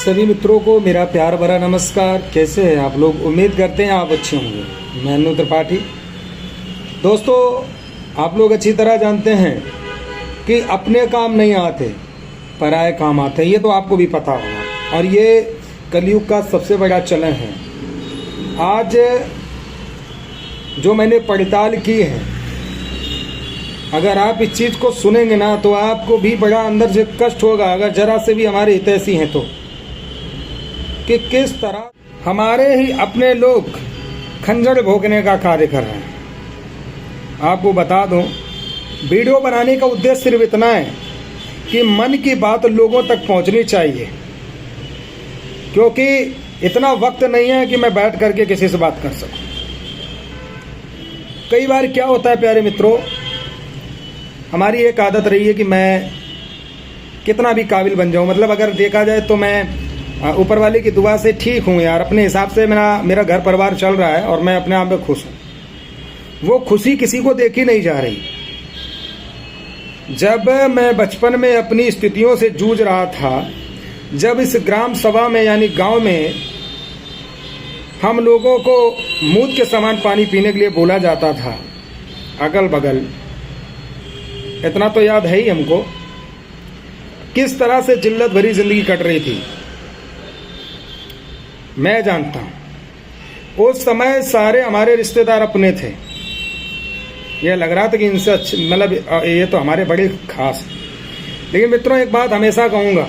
सभी मित्रों को मेरा प्यार भरा नमस्कार। कैसे हैं आप लोग? उम्मीद करते हैं आप अच्छे होंगे। मैं अनु त्रिपाठी। दोस्तों, आप लोग अच्छी तरह जानते हैं कि अपने काम नहीं आते, पराए काम आते हैं। ये तो आपको भी पता होगा और ये कलयुग का सबसे बड़ा चलन है। आज जो मैंने पड़ताल की है, अगर आप इस चीज़ को सुनेंगे ना तो आपको भी बड़ा अंदर से कष्ट होगा, अगर जरा से भी हमारे हितैषी हैं तो, कि किस तरह हमारे ही अपने लोग खंजर भोंकने का कार्य कर रहे हैं। आपको बता दूं, वीडियो बनाने का उद्देश्य सिर्फ इतना है कि मन की बात लोगों तक पहुंचनी चाहिए, क्योंकि इतना वक्त नहीं है कि मैं बैठ करके किसी से बात कर सकूं। कई बार क्या होता है प्यारे मित्रों, हमारी एक आदत रही है कि मैं कितना भी काबिल बन जाऊं, मतलब अगर देखा जाए तो मैं ऊपर वाले की दुआ से ठीक हूं यार, अपने हिसाब से मेरा घर परिवार चल रहा है और मैं अपने आप में खुश हूं। वो खुशी किसी को देखी नहीं जा रही। जब मैं बचपन में अपनी स्थितियों से जूझ रहा था, जब इस ग्राम सभा में यानी गांव में हम लोगों को मूत के समान पानी पीने के लिए बोला जाता था, अगल बगल, इतना तो याद है ही हमको, किस तरह से जिल्लत भरी जिंदगी कट रही थी मैं जानता हूं। उस समय सारे हमारे रिश्तेदार अपने थे। यह लग रहा था कि इनसे मतलब ये तो हमारे बड़े खास। लेकिन मित्रों, एक बात हमेशा कहूंगा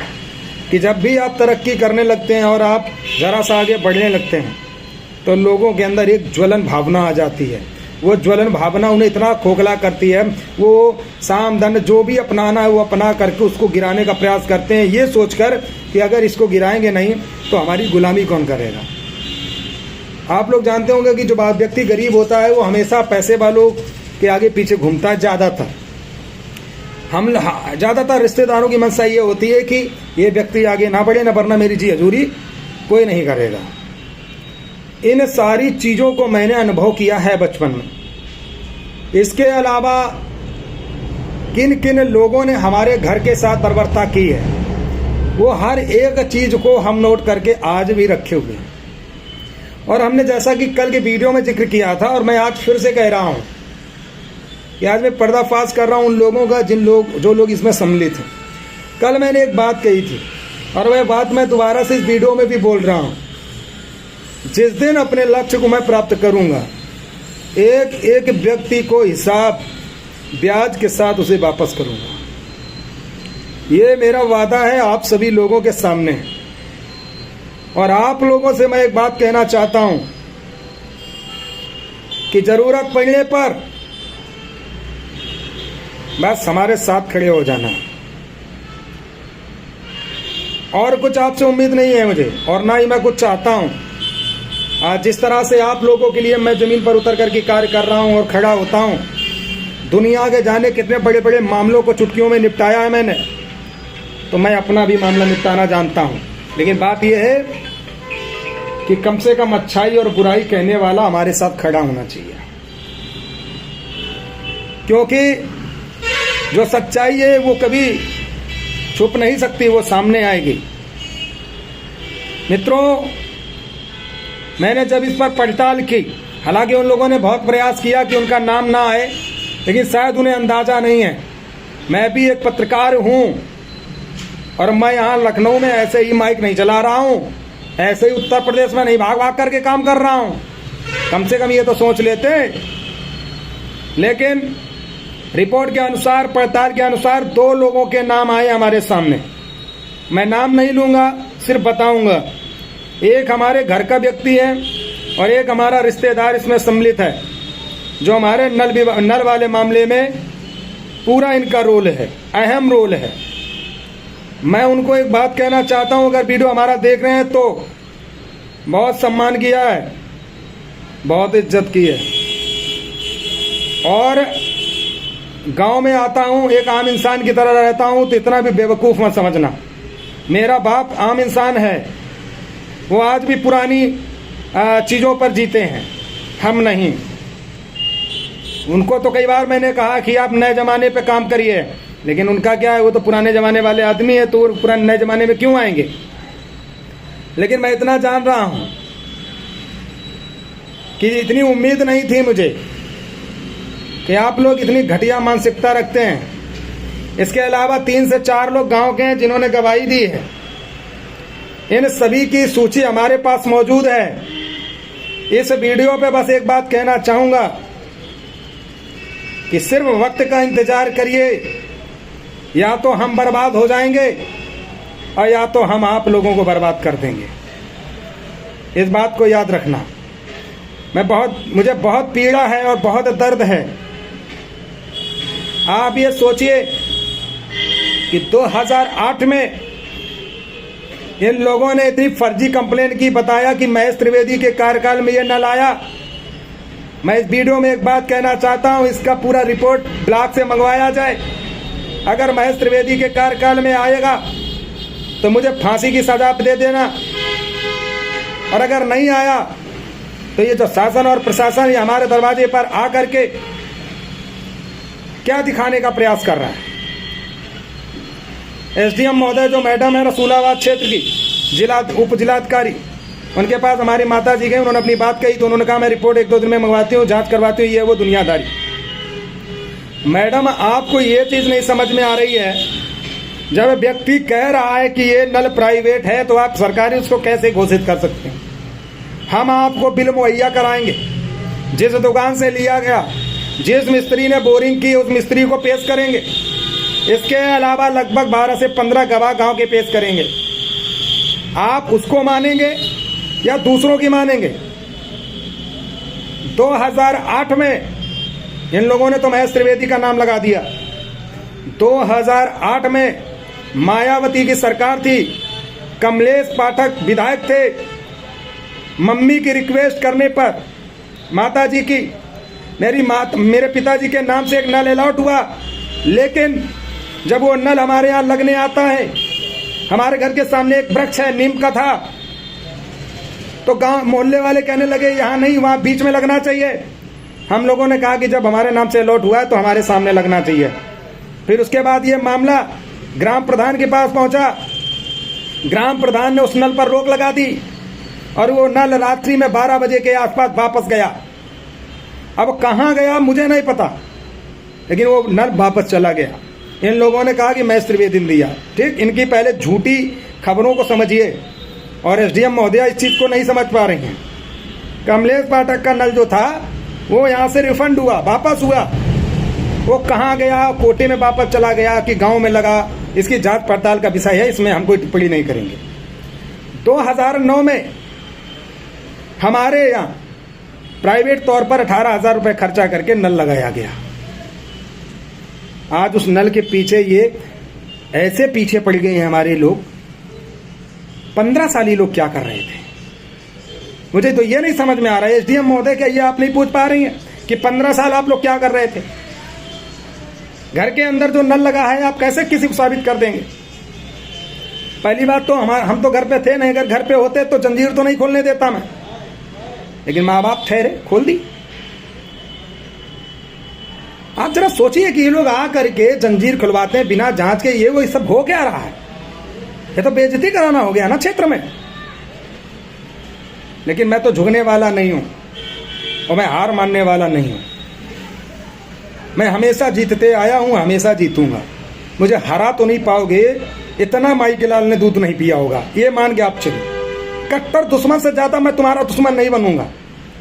कि जब भी आप तरक्की करने लगते हैं और आप जरा सा आगे बढ़ने लगते हैं तो लोगों के अंदर एक ज्वलन भावना आ जाती है। वो ज्वलन भावना उन्हें इतना खोखला करती है, वो साम दंड जो भी अपनाना है वो अपना करके उसको गिराने का प्रयास करते हैं, ये सोचकर कि अगर इसको गिराएंगे नहीं तो हमारी गुलामी कौन करेगा। आप लोग जानते होंगे कि जो व्यक्ति गरीब होता है वो हमेशा पैसे वालों के आगे पीछे घूमता है। ज़्यादातर रिश्तेदारों की मनसा ये होती है कि ये व्यक्ति आगे ना बढ़े, ना वरना मेरी जी हजूरी कोई नहीं करेगा। इन सारी चीज़ों को मैंने अनुभव किया है बचपन में। इसके अलावा किन किन लोगों ने हमारे घर के साथ बर्बरता की है, वो हर एक चीज़ को हम नोट करके आज भी रखे हुए हैं। और हमने जैसा कि कल के वीडियो में जिक्र किया था और मैं आज फिर से कह रहा हूँ कि आज मैं पर्दाफाश कर रहा हूँ उन लोगों का जो लोग इसमें सम्मिलित हैं। कल मैंने एक बात कही थी और वह बात मैं दोबारा से इस वीडियो में भी बोल रहा हूँ। जिस दिन अपने लक्ष्य को मैं प्राप्त करूंगा, एक एक व्यक्ति को हिसाब ब्याज के साथ उसे वापस करूंगा। ये मेरा वादा है आप सभी लोगों के सामने। और आप लोगों से मैं एक बात कहना चाहता हूं कि जरूरत पड़ने पर बस हमारे साथ खड़े हो जाना। और कुछ आपसे उम्मीद नहीं है मुझे, और ना ही मैं कुछ चाहता हूं। जिस तरह से आप लोगों के लिए मैं ज़मीन पर उतर करके कार्य कर रहा हूं और खड़ा होता हूं, दुनिया के जाने कितने बड़े बड़े मामलों को चुटकियों में निपटाया है मैंने, तो मैं अपना भी मामला निपटाना जानता हूं। लेकिन बात यह है कि कम से कम अच्छाई और बुराई कहने वाला हमारे साथ खड़ा होना चाहिए, क्योंकि जो सच्चाई है वो कभी छुप नहीं सकती, वो सामने आएगी। मित्रों, मैंने जब इस पर पड़ताल की, हालांकि उन लोगों ने बहुत प्रयास किया कि उनका नाम ना आए, लेकिन शायद उन्हें अंदाजा नहीं है मैं भी एक पत्रकार हूं और मैं यहाँ लखनऊ में ऐसे ही माइक नहीं चला रहा हूं, ऐसे ही उत्तर प्रदेश में नहीं भाग भाग करके काम कर रहा हूं। कम से कम ये तो सोच लेते। लेकिन रिपोर्ट के अनुसार, पड़ताल के अनुसार 2 लोगों के नाम आए हमारे सामने। मैं नाम नहीं लूंगा, सिर्फ बताऊंगा। एक हमारे घर का व्यक्ति है और एक हमारा रिश्तेदार इसमें सम्मिलित है, जो हमारे नल वाले मामले में पूरा इनका रोल है, अहम रोल है। मैं उनको एक बात कहना चाहता हूं, अगर वीडियो हमारा देख रहे हैं तो बहुत सम्मान किया है, बहुत इज्जत की है। और गांव में आता हूं, एक आम इंसान की तरह रहता हूं, तो इतना भी बेवकूफ़ मत समझना। मेरा बाप आम इंसान है, वो आज भी पुरानी चीज़ों पर जीते हैं, हम नहीं। उनको तो कई बार मैंने कहा कि आप नए ज़माने पे काम करिए, लेकिन उनका क्या है, वो तो पुराने ज़माने वाले आदमी है, तो वो पुराने नए ज़माने में क्यों आएंगे। लेकिन मैं इतना जान रहा हूं कि इतनी उम्मीद नहीं थी मुझे कि आप लोग इतनी घटिया मानसिकता रखते हैं। इसके अलावा 3 से 4 लोग गांव के हैं जिन्होंने गवाही दी है। इन सभी की सूची हमारे पास मौजूद है। इस वीडियो पे बस एक बात कहना चाहूंगा कि सिर्फ वक्त का इंतजार करिए, या तो हम बर्बाद हो जाएंगे और या तो हम आप लोगों को बर्बाद कर देंगे। इस बात को याद रखना। मुझे बहुत पीड़ा है और बहुत दर्द है। आप ये सोचिए कि 2008 में इन लोगों ने इतनी फर्जी कंप्लेंट की, बताया कि महेश त्रिवेदी के कार्यकाल में ये नल आया। मैं इस वीडियो में एक बात कहना चाहता हूं, इसका पूरा रिपोर्ट ब्लॉक से मंगवाया जाए। अगर महेश त्रिवेदी के कार्यकाल में आएगा तो मुझे फांसी की सजा दे देना, और अगर नहीं आया तो ये जो शासन और प्रशासन ये हमारे दरवाजे पर आकर के क्या दिखाने का प्रयास कर रहा है। एसडीएम महोदय जो मैडम है रसूलाबाद क्षेत्र की उप जिलाधिकारी, उनके पास हमारी माता जी गए, उन्होंने अपनी बात कही तो उन्होंने कहा मैं रिपोर्ट 1-2 दिन में मंगवाती हूँ, जांच करवाती हूँ, ये वो दुनियादारी। मैडम आपको ये चीज नहीं समझ में आ रही है, जब व्यक्ति कह रहा है कि ये नल प्राइवेट है तो आप सरकारी उसको कैसे घोषित कर सकते हैं। हम आपको बिल मुहैया कराएंगे, जिस दुकान से लिया गया, जिस मिस्त्री ने बोरिंग की उस मिस्त्री को पेश करेंगे। इसके अलावा लगभग 12 से 15 गवाह गांव के पेश करेंगे। आप उसको मानेंगे या दूसरों की मानेंगे। 2008 में इन लोगों ने तो महेश त्रिवेदी का नाम लगा दिया। 2008 में मायावती की सरकार थी, कमलेश पाठक विधायक थे। मम्मी की रिक्वेस्ट करने पर, माता जी की, मेरे पिताजी के नाम से एक नल अलॉट हुआ, लेकिन जब वो नल हमारे यहाँ लगने आता है, हमारे घर के सामने एक वृक्ष है नीम का था, तो गांव मोहल्ले वाले कहने लगे यहाँ नहीं, वहाँ बीच में लगना चाहिए। हम लोगों ने कहा कि जब हमारे नाम से अलॉट हुआ है तो हमारे सामने लगना चाहिए। फिर उसके बाद ये मामला ग्राम प्रधान के पास पहुंचा। ग्राम प्रधान ने उस नल पर रोक लगा दी और वो नल रात्रि में 12 बजे के आसपास वापस गया। अब कहाँ गया मुझे नहीं पता, लेकिन वो नल वापस चला गया। इन लोगों ने कहा कि महेश त्रिवेदी ने दिया। ठीक, इनकी पहले झूठी खबरों को समझिए, और एसडीएम महोदया इस चीज को नहीं समझ पा रही हैं। कमलेश पाठक का नल जो था वो यहाँ से रिफंड हुआ, वापस हुआ। वो कहाँ गया, कोटे में वापस चला गया कि गांव में लगा, इसकी जांच पड़ताल का विषय है, इसमें हम कोई टिप्पणी नहीं करेंगे। 2009 में हमारे यहाँ प्राइवेट तौर पर 18,000 रुपए खर्चा करके नल लगाया गया। आज उस नल के पीछे ये ऐसे पीछे पड़ गए हैं हमारे लोग। 15 साली लोग क्या कर रहे थे, मुझे तो ये नहीं समझ में आ रहा है। एसडीएम महोदय, क्या ये आप नहीं पूछ पा रही हैं कि 15 साल आप लोग क्या कर रहे थे? घर के अंदर जो नल लगा है आप कैसे किसी को साबित कर देंगे? पहली बात तो हम तो घर पे थे नहीं, अगर घर पे होते तो जंजीर तो नहीं खोलने देता मैं, लेकिन माँ बाप ठहरे, खोल दी। आप जरा सोचिए कि ये लोग आ करके जंजीर खुलवाते हैं बिना जांच के, ये वो सब हो क्या रहा है? ये तो बेइज्जती कराना हो गया ना क्षेत्र में। लेकिन मैं तो झुकने वाला नहीं हूं और मैं हार मानने वाला नहीं हूं। मैं हमेशा जीतते आया हूं, हमेशा जीतूंगा। मुझे हरा तो नहीं पाओगे, इतना माई के लाल ने दूध नहीं पिया होगा, ये मान के आप चलिए। कट्टर दुश्मन से ज्यादा मैं तुम्हारा दुश्मन नहीं बनूंगा।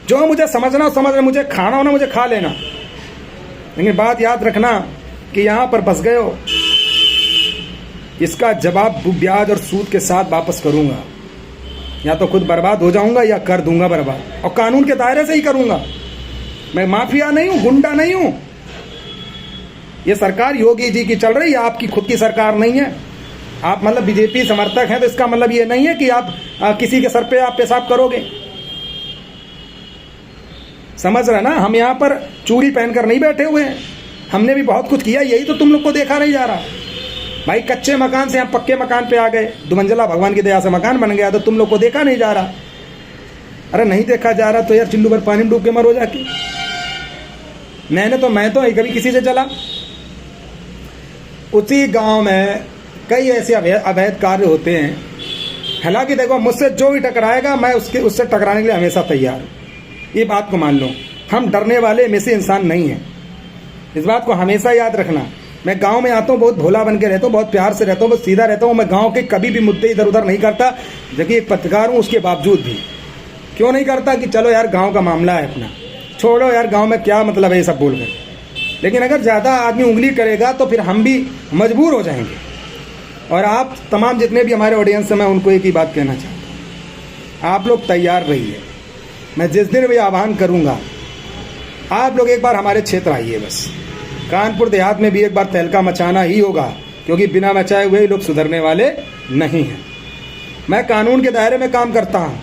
जो मुझे समझना समझ, मुझे खाना होना मुझे खा लेना, लेकिन बात याद रखना कि यहां पर बस गए हो, इसका जवाब ब्याज और सूद के साथ वापस करूंगा। या तो खुद बर्बाद हो जाऊंगा या कर दूंगा बर्बाद, और कानून के दायरे से ही करूंगा। मैं माफिया नहीं हूं, गुंडा नहीं हूं। ये सरकार योगी जी की चल रही है, आपकी खुद की सरकार नहीं है। आप मतलब बीजेपी समर्थक हैं तो इसका मतलब ये नहीं है कि आप किसी के सर पे आप पेशाब करोगे। समझ रहे ना, हम यहाँ पर चूड़ी पहनकर नहीं बैठे हुए हैं, हमने भी बहुत कुछ किया, यही तो तुम लोग को देखा नहीं जा रहा। भाई कच्चे मकान से हम पक्के मकान पे आ गए, 2 मंजिला भगवान की दया से मकान बन गया, तो तुम लोग को देखा नहीं जा रहा। अरे नहीं देखा जा रहा तो यार चिल्लू भर पानी में डूब के मरो जाके। मैं तो कभी किसी से चला। उसी गांव में कई ऐसे अवैध कार्य होते हैं हालांकि देखो, मुझसे जो भी टकराएगा मैं उससे टकराने के लिए हमेशा तैयार हूँ। ये बात को मान लो, हम डरने वाले में से इंसान नहीं हैं। इस बात को हमेशा याद रखना। मैं गांव में आता हूँ, बहुत भोला बन के रहता हूँ, बहुत प्यार से रहता हूँ, बहुत सीधा रहता हूँ। मैं गांव के कभी भी मुद्दे इधर उधर नहीं करता, जबकि एक पत्रकार हूँ। उसके बावजूद भी क्यों नहीं करता कि चलो यार गांव का मामला है अपना, छोड़ो यार, गांव में क्या मतलब है ये सब बोल कर। लेकिन अगर ज़्यादा आदमी उंगली करेगा तो फिर हम भी मजबूर हो जाएंगे। और आप तमाम जितने भी हमारे ऑडियंस हैं, मैं उनको एक ही बात कहना चाहता हूँ, आप लोग तैयार रहिए। मैं जिस दिन भी आह्वान करूँगा, आप लोग एक बार हमारे क्षेत्र आइए। बस कानपुर देहात में भी एक बार तहलका मचाना ही होगा, क्योंकि बिना मचाए हुए लोग सुधरने वाले नहीं हैं। मैं कानून के दायरे में काम करता हूँ,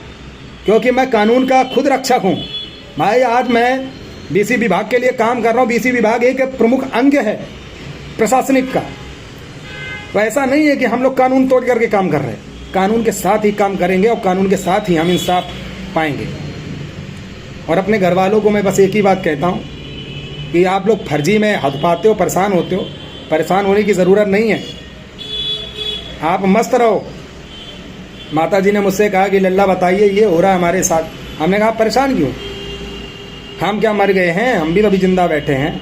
क्योंकि मैं कानून का खुद रक्षक हूँ। भाई आज मैं बीसी विभाग के लिए काम कर रहा हूँ। बीसी विभाग एक प्रमुख अंग है प्रशासनिक का। तो ऐसा नहीं है कि हम लोग कानून तोड़ करके काम कर रहे हैं। कानून के साथ ही काम करेंगे और कानून के साथ ही हम इंसाफ पाएंगे। और अपने घर वालों को मैं बस एक ही बात कहता हूँ कि आप लोग फर्जी में हद पाते हो, परेशान होते हो। परेशान होने की ज़रूरत नहीं है, आप मस्त रहो। माता जी ने मुझसे कहा कि लल्ला बताइए ये हो रहा है हमारे साथ। हमने कहा परेशान क्यों, हम क्या मर गए हैं? हम भी तो अभी जिंदा बैठे हैं।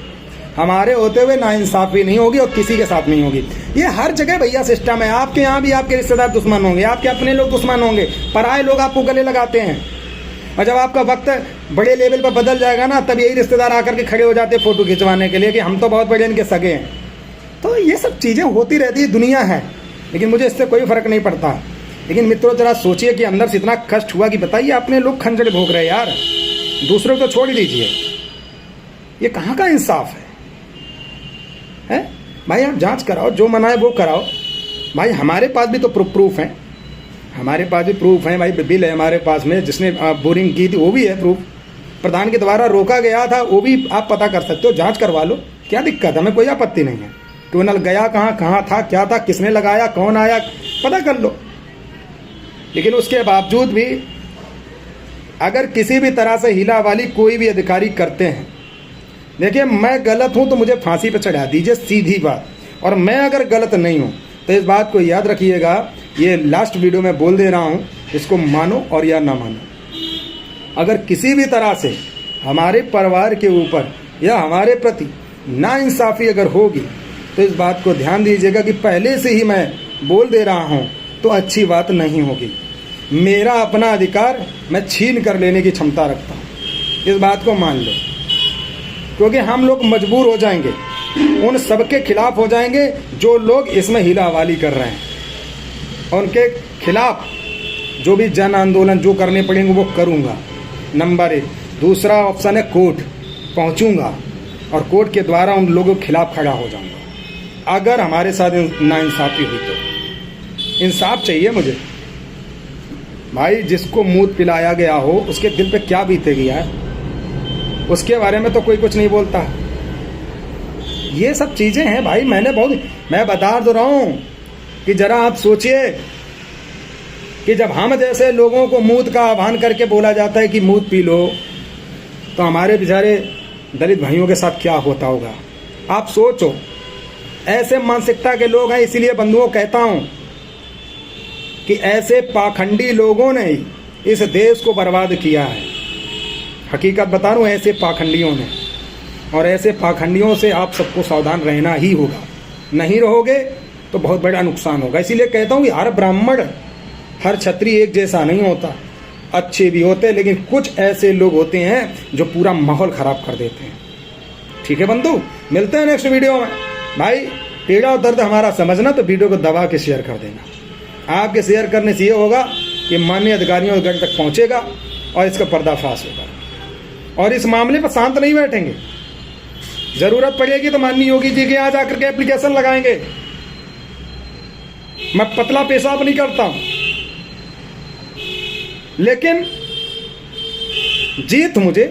हमारे होते हुए नाइंसाफ़ी नहीं होगी और किसी के साथ नहीं होगी। ये हर जगह भैया सिस्टम है। आपके यहाँ भी आपके रिश्तेदार दुश्मन होंगे, आपके अपने लोग दुश्मन होंगे, पराए लोग आपको गले लगाते हैं। और जब आपका वक्त बड़े लेवल पर बदल जाएगा ना, तब यही रिश्तेदार आकर के खड़े हो जाते हैं फ़ोटो खिंचवाने के लिए कि हम तो बहुत बड़े इनके सगे हैं। तो ये सब चीज़ें होती रहती है, दुनिया है। लेकिन मुझे इससे कोई फ़र्क नहीं पड़ता। लेकिन मित्रों, ज़रा सोचिए कि अंदर से इतना कष्ट हुआ कि बताइए, अपने लोग खंजर भोग रहे हैं यार, दूसरों को तो छोड़ ही दीजिए। ये कहाँ का इंसाफ है? भाई आप जांच कराओ, जो मना है वो कराओ। भाई हमारे पास भी तो प्रूफ है, हमारे पास भी प्रूफ है। भाई बिल है हमारे पास में, जिसने बोरिंग की थी वो भी है प्रूफ। प्रधान के द्वारा रोका गया था वो भी आप पता कर सकते हो, जांच करवा लो, क्या दिक्कत है? हमें कोई आपत्ति नहीं है। ट्यूबवेल गया कहाँ था, क्या था, किसने लगाया, कौन आया, पता कर लो। लेकिन उसके बावजूद भी अगर किसी भी तरह से हिला वाली कोई भी अधिकारी करते हैं, देखिए मैं गलत हूं तो मुझे फांसी पे चढ़ा दीजिए, सीधी बात। और मैं अगर गलत नहीं हूं तो इस बात को याद रखिएगा, ये लास्ट वीडियो में बोल दे रहा हूं, इसको मानो और या ना मानो। अगर किसी भी तरह से हमारे परिवार के ऊपर या हमारे प्रति नाइंसाफ़ी अगर होगी तो इस बात को ध्यान दीजिएगा कि पहले से ही मैं बोल दे रहा हूं तो अच्छी बात नहीं होगी। मेरा अपना अधिकार मैं छीन कर लेने की क्षमता रखता हूं, इस बात को मान लो। क्योंकि हम लोग मजबूर हो जाएंगे, उन सबके खिलाफ हो जाएंगे जो लोग इसमें हिलावाली कर रहे हैं। और उनके खिलाफ जो भी जन आंदोलन जो करने पड़ेंगे वो करूँगा, नंबर 1। दूसरा ऑप्शन है कोर्ट, पहुँचूँगा और कोर्ट के द्वारा उन लोगों के खिलाफ खड़ा हो जाऊँगा। अगर हमारे साथ नाइंसाफ़ी हुई तो इंसाफ चाहिए मुझे। भाई जिसको मूत पिलाया गया हो उसके दिल पे क्या बीतेगी यार, उसके बारे में तो कोई कुछ नहीं बोलता। ये सब चीज़ें हैं भाई। मैं बता दो रहा हूँ कि ज़रा आप सोचिए कि जब हम जैसे लोगों को मूत का आह्वान करके बोला जाता है कि मूत पी लो, तो हमारे बेचारे दलित भाइयों के साथ क्या होता होगा। आप सोचो, ऐसे मानसिकता के लोग हैं। इसीलिए बंधुओं कहता हूँ कि ऐसे पाखंडी लोगों ने ही इस देश को बर्बाद किया है। हकीकत बता रहा हूँ, ऐसे पाखंडियों ने। और ऐसे पाखंडियों से आप सबको सावधान रहना ही होगा। नहीं रहोगे तो बहुत बड़ा नुकसान होगा। इसीलिए कहता हूँ कि हर ब्राह्मण, हर क्षत्रिय एक जैसा नहीं होता। अच्छे भी होते, लेकिन कुछ ऐसे लोग होते हैं जो पूरा माहौल ख़राब कर देते हैं। ठीक है बंधु, मिलते हैं नेक्स्ट वीडियो में। भाई पीड़ा और दर्द हमारा समझना, तो वीडियो को दबा के शेयर कर देना। आपके शेयर करने से ये होगा कि माननीय अधिकारियों के घर तक पहुँचेगा और इसका पर्दाफाश होगा। और इस मामले पर शांत नहीं बैठेंगे। ज़रूरत पड़ेगी तो माननीय योगी जी के यहाँ जाकर के एप्लीकेशन लगाएंगे। मैं पतला पेशाब नहीं करता हूँ, लेकिन जीत मुझे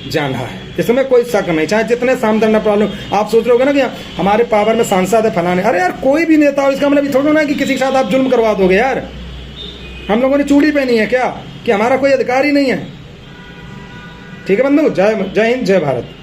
जाना है, इसमें कोई शक नहीं। चाहे जितने सामदन प्रॉब्लम आप सोच रहे होगे ना कि हमारे पावर में सांसद है फलाने, अरे यार कोई भी नेता हो, इसका मतलब थोड़ा ना कि किसी के साथ आप जुल्म करवा दोगे यार। हम लोगों ने चूड़ी पहनी है क्या कि हमारा कोई अधिकार ही नहीं है? ठीक है बंधु, जय हिंद, जय भारत।